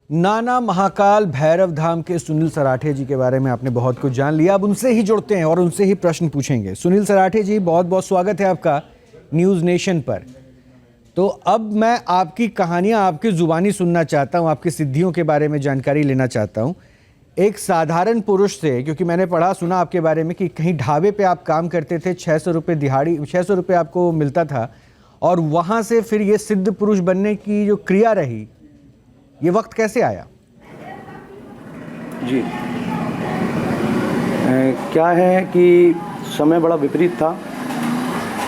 नाना महाकाल भैरव धाम के सुनील सराठे जी के बारे में आपने बहुत कुछ जान लिया। अब उनसे ही जुड़ते हैं और उनसे ही प्रश्न पूछेंगे। सुनील सराठे जी, बहुत बहुत स्वागत है आपका न्यूज़ नेशन पर। तो अब मैं आपकी कहानियां आपकी ज़ुबानी सुनना चाहता हूं, आपकी सिद्धियों के बारे में जानकारी लेना चाहता हूं। एक साधारण पुरुष से, क्योंकि मैंने पढ़ा सुना आपके बारे में कि कहीं ढाबे पे आप काम करते थे, 600 रुपये दिहाड़ी, 600 रुपये आपको मिलता था, और वहाँ से फिर ये सिद्ध पुरुष बनने की जो क्रिया रही, ये वक्त कैसे आया? जी, क्या है कि समय बड़ा विपरीत था,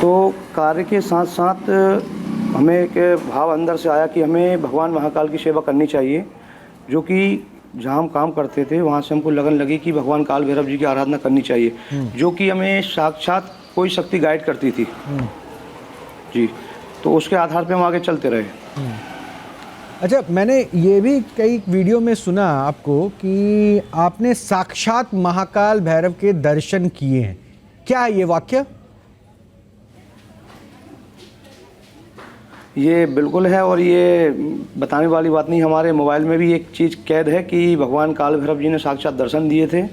तो कार्य के साथ साथ हमें एक भाव अंदर से आया कि हमें भगवान महाकाल की सेवा करनी चाहिए। जो कि जहाँ हम काम करते थे वहाँ से हमको लगन लगी कि भगवान काल भैरव जी की आराधना करनी चाहिए, जो कि हमें साक्षात कोई शक्ति गाइड करती थी। जी, तो उसके आधार पे हम आगे चलते रहे। अच्छा, मैंने ये भी कई वीडियो में सुना आपको कि आपने साक्षात महाकाल भैरव के दर्शन किए हैं। क्या है ये वाक्य? ये बिल्कुल है, और ये बताने वाली बात नहीं। हमारे मोबाइल में भी एक चीज़ कैद है कि भगवान काल भैरव जी ने साक्षात दर्शन दिए थे,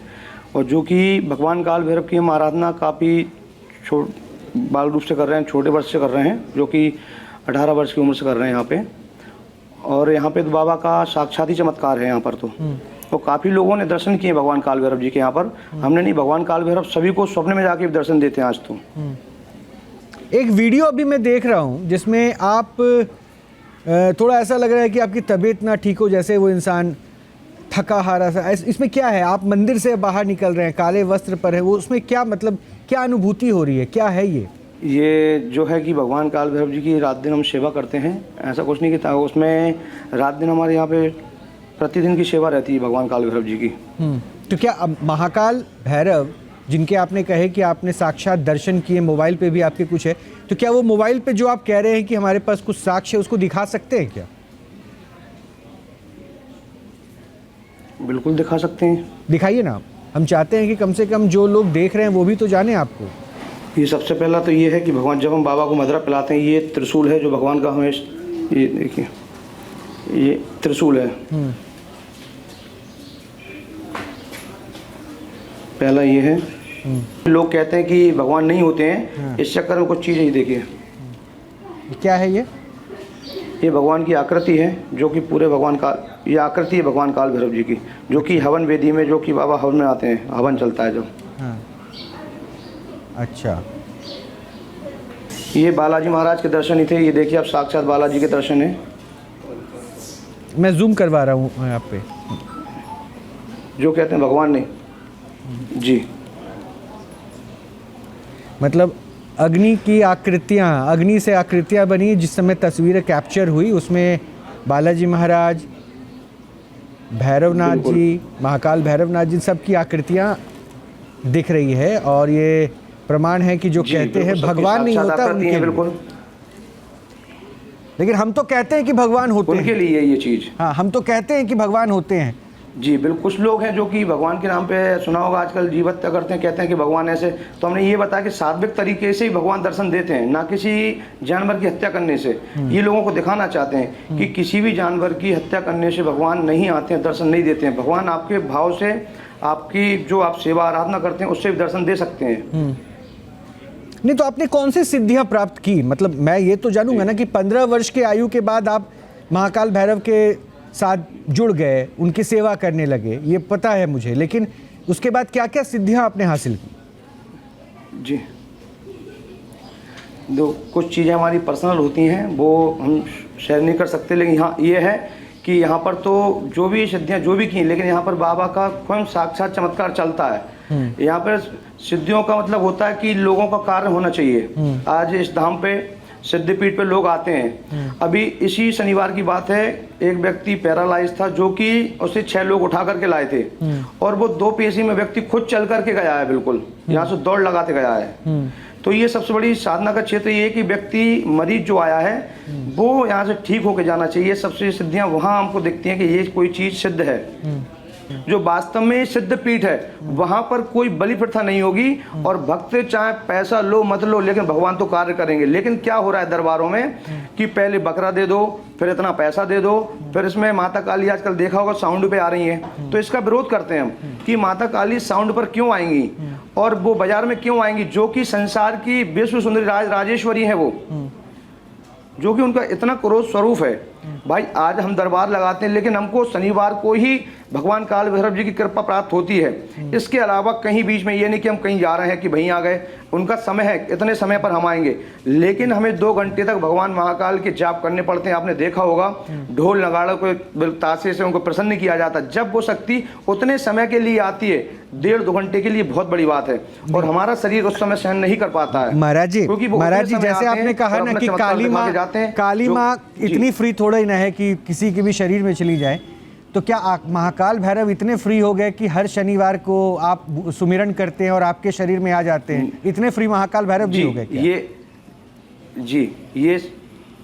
और जो कि भगवान काल भैरव की हम आराधना काफ़ी बाल रूप से कर रहे हैं, छोटे वर्ष से कर रहे हैं, जो कि 18 वर्ष की उम्र से कर रहे हैं यहाँ पे। और यहाँ पे तो बाबा का साक्षात ही चमत्कार है यहाँ पर। तो काफ़ी लोगों ने दर्शन किए भगवान काल भैरव जी के यहाँ पर। हमने नहीं, भगवान काल भैरव सभी को स्वप्न में जाके दर्शन देते हैं आज तो। एक वीडियो अभी मैं देख रहा हूँ जिसमें आप थोड़ा ऐसा लग रहा है कि आपकी तबीयत ना ठीक हो, जैसे वो इंसान थका हारा सा। इसमें क्या है? आप मंदिर से बाहर निकल रहे हैं, काले वस्त्र पर है वो, उसमें क्या मतलब, क्या अनुभूति हो रही है, क्या है ये? ये जो है कि भगवान काल भैरव जी की रात दिन हम सेवा करते हैं। ऐसा कुछ नहीं कि उसमें रात दिन हमारे यहाँ पे प्रतिदिन की सेवा रहती है भगवान काल भैरव जी की। तो क्या अब महाकाल भैरव जिनके आपने कहे कि आपने साक्षात दर्शन किए, मोबाइल पे भी आपके कुछ है, तो क्या वो मोबाइल पे जो आप कह रहे हैं कि हमारे पास कुछ साक्ष्य है, उसको दिखा सकते हैं क्या? बिल्कुल दिखा सकते हैं। दिखाइए ना। हम चाहते हैं कि कम से कम जो लोग देख रहे हैं वो भी तो जाने आपको। ये सबसे पहला तो ये है कि भगवान, जब हम बाबा को मदरा पिलाते हैं, ये त्रिशूल है जो भगवान का हमें, ये देखिए, ये त्रिशूल है। पहला ये है। लोग कहते हैं कि भगवान नहीं होते हैं, इस चक्कर में कुछ चीज़ ही देखिए। क्या है ये? ये भगवान की आकृति है, जो कि पूरे भगवान का, ये आकृति है भगवान काल भैरव जी की, जो कि हवन वेदी में, जो कि बाबा हवन में आते हैं, हवन चलता है जब। हाँ। अच्छा, ये बालाजी महाराज के दर्शन ही थे। ये देखिए आप, साक्षात बालाजी के दर्शन है। मैं जूम करवा रहा हूँ यहाँ पे। जो कहते हैं भगवान ने, जी, मतलब अग्नि की आकृतियाँ, अग्नि से आकृतियाँ बनी, जिस समय तस्वीरें कैप्चर हुई उसमें बालाजी महाराज, भैरवनाथ जी, महाकाल भैरवनाथ जी, सबकी आकृतियाँ दिख रही है। और ये प्रमाण है कि जो कहते हैं भगवान नहीं होता उनके लिए। लेकिन हम तो कहते हैं कि भगवान होते हैं, उनके लिए ये चीज़। हाँ, हम तो कहते हैं कि भगवान होते हैं। जी बिल्कुल। कुछ लोग हैं जो कि भगवान के नाम पे, सुना होगा आजकल जीव हत्या करते हैं, कहते हैं कि भगवान ऐसे। तो हमने ये बताया कि सात्विक तरीके से ही भगवान दर्शन देते हैं, ना किसी जानवर की हत्या करने से। ये लोगों को दिखाना चाहते हैं कि किसी भी जानवर की हत्या करने से भगवान नहीं आते हैं, दर्शन नहीं देते हैं। भगवान आपके भाव से, आपकी जो आप सेवा आराधना करते हैं, उससे भी दर्शन दे सकते हैं। नहीं, तो आपने कौन सी सिद्धियां प्राप्त की? मतलब मैं ये तो जानूंगा ना कि 15 वर्ष के आयु के बाद आप महाकाल भैरव के साथ जुड़ गए, उनकी सेवा करने लगे, ये पता है मुझे, लेकिन उसके बाद क्या क्या सिद्धियां आपने हासिल की? जी, दो कुछ चीज़ें हमारी पर्सनल होती हैं, वो हम शेयर नहीं कर सकते। लेकिन हाँ, ये है कि यहाँ पर तो जो भी सिद्धियाँ जो भी की, लेकिन यहाँ पर बाबा का स्वयं साक्षात चमत्कार चलता है। यहाँ पर सिद्धियों का मतलब होता है कि लोगों का कार्य होना चाहिए। आज इस धाम पे, सिद्धिपीठ पे लोग आते हैं। अभी इसी शनिवार की बात है, एक व्यक्ति पैरालाइज था, जो कि उसे 6 लोग उठा करके लाए थे, और वो 2 पेशी में व्यक्ति खुद चल करके गया है, बिल्कुल यहाँ से दौड़ लगाते गया है। तो ये सबसे बड़ी साधना का क्षेत्र ये है कि व्यक्ति, मरीज जो आया है, वो यहाँ से ठीक होके जाना चाहिए। सबसे सिद्धियाँ वहाँ हमको दिखती हैं कि ये कोई चीज़ सिद्ध है। जो वास्तव में सिद्ध पीठ है वहां पर कोई बलि प्रथा नहीं होगी, और भक्त चाहे पैसा लो मत लो लेकिन भगवान तो कार्य करेंगे। लेकिन क्या हो रहा है दरबारों में कि पहले बकरा दे दो, फिर इतना पैसा दे दो, फिर इसमें माता काली आजकल देखा होगा साउंड पे आ रही है, तो इसका विरोध करते हैं हम कि माता काली साउंड पर क्यों आएंगी और वो बाजार में क्यों आएंगी, जो कि संसार की विश्व सुंदरी राजेश्वरी है, वो जो कि उनका इतना क्रोध स्वरूप है। भाई आज हम दरबार लगाते हैं लेकिन हमको शनिवार को ही भगवान काल भैरव जी की कृपा प्राप्त होती है। इसके अलावा कहीं बीच में ये नहीं कि हम कहीं जा रहे हैं कि वहीं आ गए, उनका समय है, इतने समय पर हम आएंगे, लेकिन हमें 2 घंटे तक भगवान महाकाल के जाप करने पड़ते हैं। आपने देखा होगा ढोल नगाड़ों को ताशे से उनको प्रसन्न किया जाता है। जब वो शक्ति उतने समय के लिए आती है, 1.5-2 घंटे के लिए, बहुत बड़ी बात है, और हमारा शरीर उस समय सहन नहीं कर पाता है। महाराज जी, जैसे आपने कहा ना कि काली माँ इतनी फ्री थोड़ा ही ना है कि किसी के भी शरीर में चली जाए, तो क्या महाकाल भैरव इतने फ्री हो गए कि हर शनिवार को आप सुमिरन करते हैं और आपके शरीर में आ जाते हैं? इतने फ्री महाकाल भैरव भी हो गए क्या? ये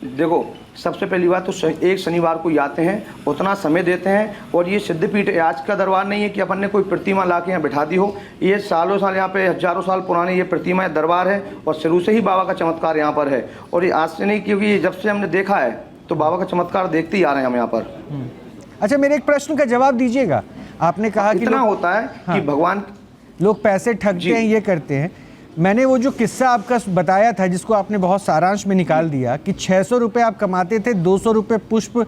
देखो, सबसे पहली बात तो एक शनिवार को आते हैं, उतना समय देते हैं, और ये सिद्धपीठ आज का दरबार नहीं है कि अपन ने कोई प्रतिमा ला के यहाँ बैठा दी हो। ये सालों साल यहाँ पे हजारों साल पुरानी ये प्रतिमा दरबार है, और शुरू से ही बाबा का चमत्कार यहाँ पर है। और ये आज से नहीं, क्योंकि जब से हमने देखा है तो बाबा का चमत्कार देखते ही आ रहे हैं हम यहाँ पर। अच्छा, मेरे एक प्रश्न का जवाब दीजिएगा। आपने कहा कि इतना होता है कि भगवान लोग पैसे ठगते हैं, ये करते हैं। मैंने वो जो किस्सा आपका बताया था, जिसको आपने बहुत सारांश में निकाल दिया कि 600 रुपये आप कमाते थे, 200 रुपये पुष्प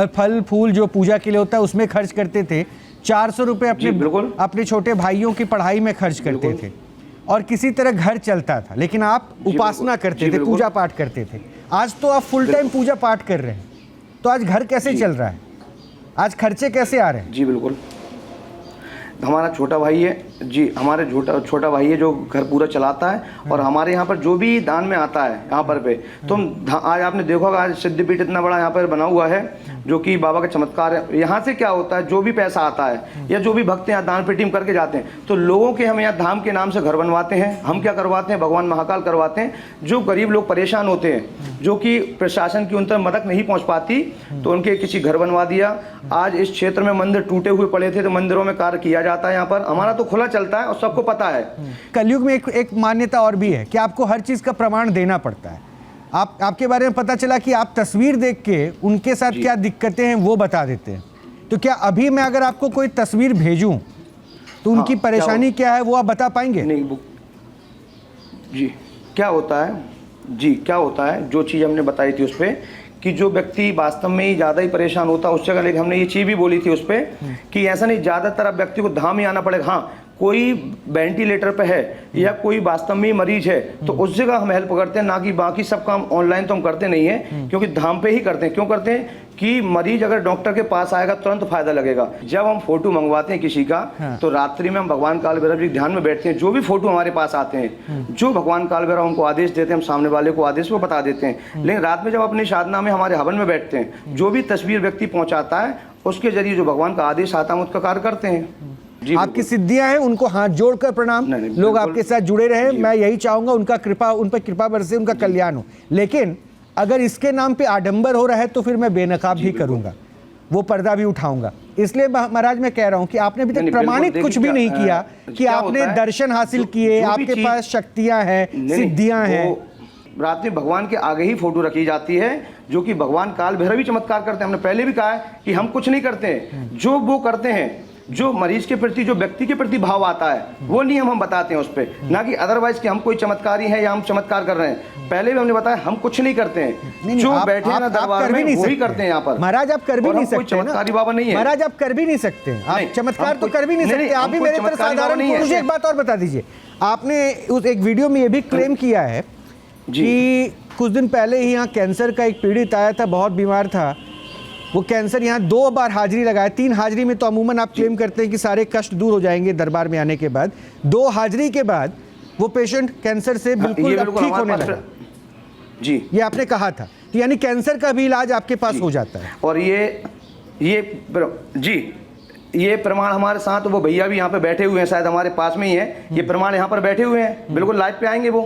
फल फूल जो पूजा के लिए होता है उसमें खर्च करते थे, 400 रुपये अपने छोटे भाइयों की पढ़ाई में खर्च करते थे, और किसी तरह घर चलता था। लेकिन आप उपासना करते थे, पूजा पाठ करते थे। आज तो आप फुल टाइम पूजा पाठ कर रहे हैं, तो आज घर कैसे चल रहा है? आज खर्चे कैसे आ रहे हैं? जी बिल्कुल, हमारा छोटा भाई है जी, हमारे छोटा भाई है जो घर पूरा चलाता है, और हमारे यहाँ पर जो भी दान में आता है यहाँ पर पे, तो आज आपने देखा होगा आज सिद्धपीठ इतना बड़ा यहाँ पर बना हुआ है, जो कि बाबा का चमत्कार है। यहाँ से क्या होता है, जो भी पैसा आता है या जो भी भक्त यहाँ दान पेटी में करके जाते हैं, तो लोगों के हम यहाँ धाम के नाम से घर बनवाते हैं। हम क्या करवाते हैं, भगवान महाकाल करवाते हैं। जो गरीब लोग परेशान होते हैं, जो कि प्रशासन की उन तक मदद नहीं पहुँच पाती, तो उनके किसी घर बनवा दिया। आज इस क्षेत्र में मंदिर टूटे हुए पड़े थे, तो मंदिरों में कार्य किया जाता है यहाँ पर। हमारा तो खुला चलता है और सबको पता है। कलयुग में एक मान्यता और भी है कि आपको हर चीज का प्रमाण देना पड़ता है। आपके बारे में पता चला कि आप तस्वीर देख के उनके साथ क्या दिक्कतें हैं वो बता देते हैं। तो क्या अभी मैं अगर आपको कोई तस्वीर भेजूं तो उनकी परेशानी क्या है वो आप बता पाएंगे? नहीं जी, क्या होता है जो चीज़ हमने बताई थी उस पर, कि जो व्यक्ति वास्तव में ही ज़्यादा ही परेशान होता है उस जगह, लेकिन हमने ये चीज़ भी बोली थी उस पर कि ऐसा नहीं ज़्यादातर अब व्यक्ति को धाम ही आना पड़ेगा। हाँ, कोई वेंटिलेटर पे है या कोई वास्तव में मरीज है तो उस जगह हम हेल्प करते हैं, ना कि बाकी सब काम ऑनलाइन तो हम करते नहीं है, क्योंकि धाम पे ही करते हैं। क्यों करते हैं कि मरीज अगर डॉक्टर के पास आएगा तुरंत फायदा लगेगा। जब हम फोटो मंगवाते हैं किसी का, तो रात्रि में हम भगवान काल भैरव जी ध्यान में बैठते हैं। जो भी फोटो हमारे पास आते हैं, जो भगवान काल भैरव हमको आदेश देते हैं, हम सामने वाले को आदेश वो बता देते हैं। लेकिन रात में जब अपनी साधना में हमारे हवन में बैठते हैं, जो भी तस्वीर व्यक्ति पहुंचाता है उसके जरिए जो भगवान का आदेश आता है उसका कार्य करते हैं। आपकी सिद्धियां हैं, उनको हाथ जोड़कर प्रणाम। लोग आपके साथ जुड़े रहे, मैं यही चाहूंगा उन पर कृपा बरसे, उनका कल्याण हो। लेकिन अगर इसके नाम पे आडंबर हो रहा है तो फिर मैं बेनकाब भी करूंगा, वो पर्दा भी उठाऊंगा। इसलिए महाराज मैं कह रहा हूं कि आपने अभी तक प्रमाणित कुछ भी नहीं किया कि आपने दर्शन हासिल किए, आपके पास शक्तियां हैं, सिद्धियां हैं। रात में भगवान के आगे ही फोटो रखी जाती है, जो कि भगवान काल भैरव भी चमत्कार करते हैं। हमने पहले भी कहा है कि हम कुछ नहीं करते हैं, जो वो करते हैं, जो मरीज के प्रति, जो व्यक्ति के प्रति भाव आता है वो नियम हम बताते हैं उस पर, ना कि अदरवाइज कि हम कोई चमत्कारी हैं या हम चमत्कार कर रहे हैं। पहले भी हमने बताया हम कुछ नहीं करते हैं, जो बैठे हैं ना दरबार में वही करते हैं यहाँ पर। महाराज आप कर भी नहीं सकते, चमत्कारी बाबा नहीं है महाराज, आप कर भी नहीं सकते, आप चमत्कार तो कर भी नहीं सकते। आप भी मेरे तरह साधारण। मुझे एक बात और बता दीजिए, आपने उस एक वीडियो में ये भी क्लेम किया है कि कुछ दिन पहले ही यहाँ कैंसर का एक पीड़ित आया था, बहुत बीमार था। वो कैंसर यहाँ 2 बार हाजिरी लगाया, 3 हाजिरी में तो अमूमन आप क्लेम करते हैं कि सारे कष्ट दूर हो जाएंगे दरबार में आने के बाद। 2 हाजिरी के बाद वो पेशेंट कैंसर से बिल्कुल ठीक होने लगा। जी, ये आपने कहा था, तो यानी कैंसर का भी इलाज आपके पास हो जाता है। और ये प्रमाण हमारे साथ, वो भैया भी यहाँ पे बैठे हुए हैं, शायद हमारे पास में ही है, ये प्रमाण यहाँ पर बैठे हुए हैं, बिल्कुल लाइव पे आएंगे वो।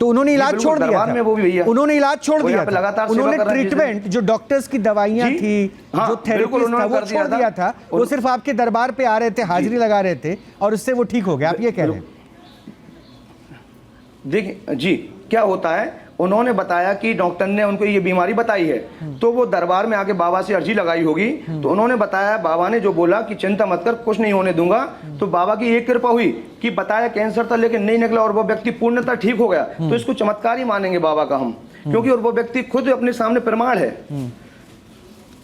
तो उन्होंने जी, इलाज बिल्कुल, छोड़ दिया दरबार था। में वो भी भैया उन्होंने इलाज छोड़ वो दिया यहाँ पे था। लगातार सेवा उन्होंने कर रहे हैं, ट्रीटमेंट जो डॉक्टर्स की दवाइयां जी, थी, हाँ, जो बिल्कुल थेरेपिस्ट था उन्होंने वो कर छोड़ दिया था। वो सिर्फ आपके दरबार पे आ रहे थे, हाजिरी लगा रहे थे और उससे वो ठीक हो गए, आप ये कह रहे हैं? देखिए जी, क्या होता है, उन्होंने बताया कि डॉक्टर ने उनको ये बीमारी बताई है, तो वो दरबार में आके बाबा से अर्जी लगाई होगी, तो उन्होंने बताया, बाबा ने जो बोला कि चिंता मत कर, कुछ नहीं होने दूंगा, तो बाबा की एक कृपा हुई कि बताया कैंसर था लेकिन नहीं निकला और वो व्यक्ति पूर्णतः ठीक हो गया। तो इसको चमत्कार ही मानेंगे बाबा का हम, क्योंकि और वो व्यक्ति खुद अपने सामने प्रमाण है।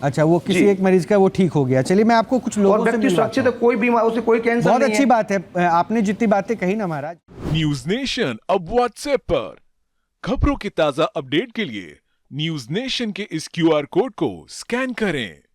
अच्छा, वो किसी जी। एक मरीज का वो ठीक हो गया। चलिए मैं आपको कुछ और लोगों से व्यक्ति मिलवाता सुरक्षित हूं। है, कोई बीमारी, उसे कोई कैंसर बहुत नहीं अच्छी है। बात है, आपने जितनी बातें कही ना महाराज। न्यूज नेशन अब व्हाट्सएप पर खबरों के ताजा अपडेट के लिए न्यूज नेशन के इस क्यूआर कोड को स्कैन करें